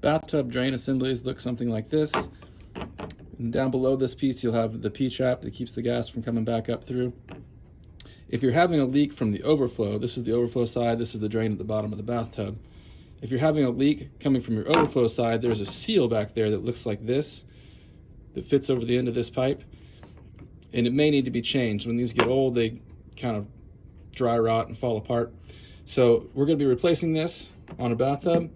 Bathtub drain assemblies look something like this. And down below this piece, you'll have the P-trap that keeps the gas from coming back up through. If you're having a leak from the overflow, this is the overflow side, this is the drain at the bottom of the bathtub. If you're having a leak coming from your overflow side, there's a seal back there that looks like this, that fits over the end of this pipe, and it may need to be changed. When these get old, they kind of dry rot and fall apart. So we're going to be replacing this on a bathtub.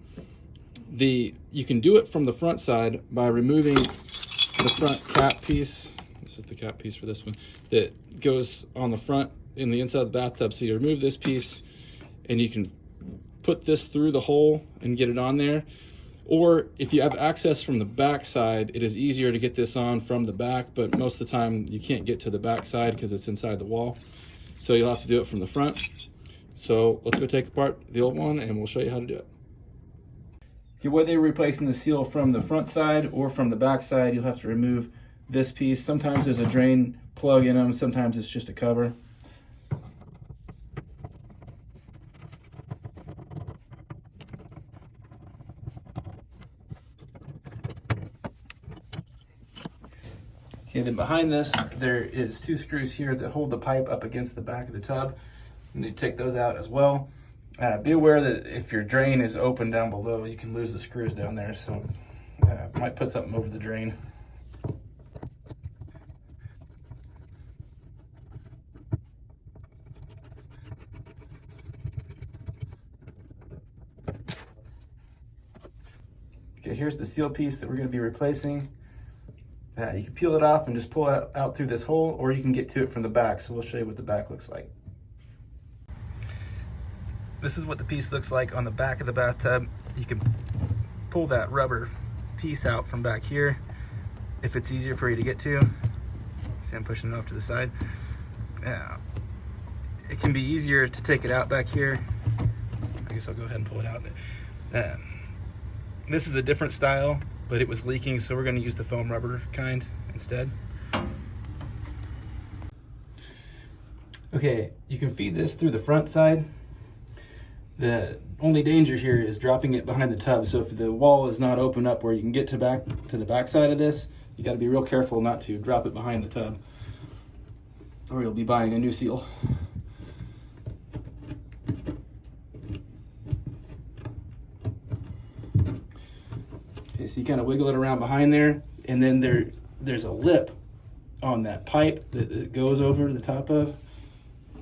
You can do it from the front side by removing the front cap piece. This is the cap piece for this one that goes on the front in the inside of the bathtub. So you remove this piece and you can put this through the hole and get it on there. Or if you have access from the back side, it is easier to get this on from the back, but most of the time you can't get to the back side because it's inside the wall. So you'll have to do it from the front. So let's go take apart the old one and we'll show you how to do it. Okay, whether you're replacing the seal from the front side or from the back side, you'll have to remove this piece. Sometimes there's a drain plug in them, sometimes it's just a cover. Okay, then behind this, there is 2 screws here that hold the pipe up against the back of the tub. You need to take those out as well. Be aware that if your drain is open down below, you can lose the screws down there, so might put something over the drain. Okay, here's the seal piece that we're going to be replacing. You can peel it off and just pull it out through this hole, or you can get to it from the back, so we'll show you what the back looks like. This is what the piece looks like on the back of the bathtub. You can pull that rubber piece out from back here if it's easier for you to get to. See, I'm pushing it off to the side. It can be easier to take it out back here. I guess I'll go ahead and pull it out. This is a different style, but it was leaking, so we're going to use the foam rubber kind instead. Okay, you can feed this through the front side. The only danger here is dropping it behind the tub, so if the wall is not open up where you can get to the back side of this, you got to be real careful not to drop it behind the tub, or you'll be buying a new seal. Okay, so you kind of wiggle it around behind there, and then there's a lip on that pipe that it goes over the top of.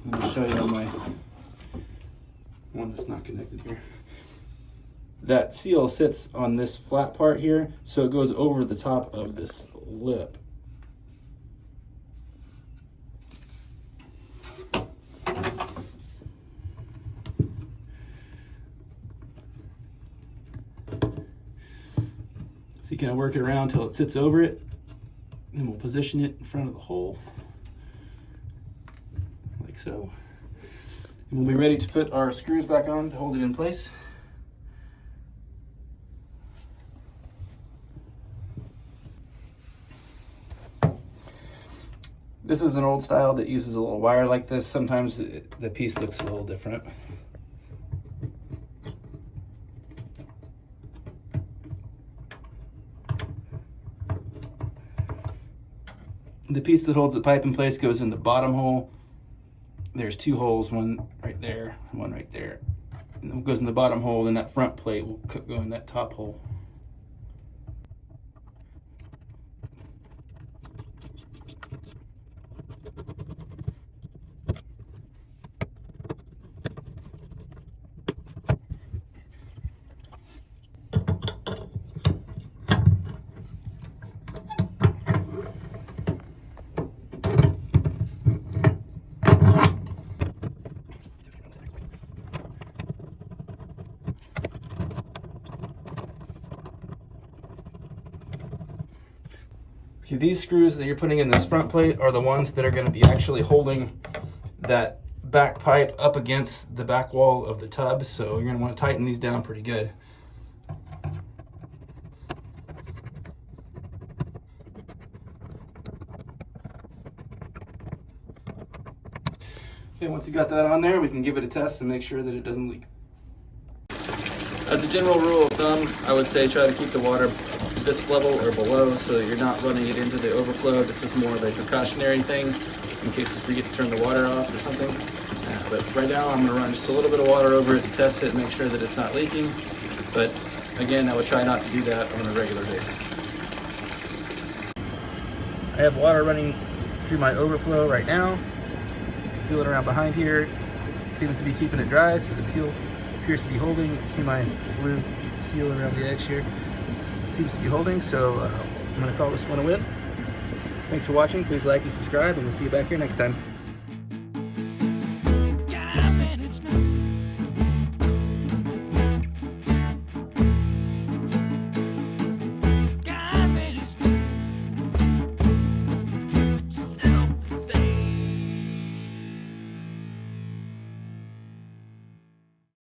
Let me show you on my one that's not connected here. That seal sits on this flat part here, so it goes over the top of this lip. So you kind of work it around until it sits over it, and we'll position it in front of the hole, like so. And we'll be ready to put our screws back on to hold it in place. This is an old style that uses a little wire like this. Sometimes the piece looks a little different. The piece that holds the pipe in place goes in the bottom hole. There's 2 holes, one right there and one right there. And it goes in the bottom hole, then that front plate will go in that top hole. Okay, these screws that you're putting in this front plate are the ones that are going to be actually holding that back pipe up against the back wall of the tub, so you're going to want to tighten these down pretty good. Okay, once you got that on there, we can give it a test and make sure that it doesn't leak. As a general rule of thumb, I would say try to keep the water this level or below so that you're not running it into the overflow. This is more of a precautionary thing in case you forget to turn the water off or something. But right now I'm going to run just a little bit of water over it to test it and make sure that it's not leaking. But again, I would try not to do that on a regular basis. I have water running through my overflow right now. Feel it around behind here. Seems to be keeping it dry, so the seal appears to be holding. See my blue seal around the edge here. Seems to be holding, so I'm going to call this one a win. Thanks for watching. Please like and subscribe, and we'll see you back here next time.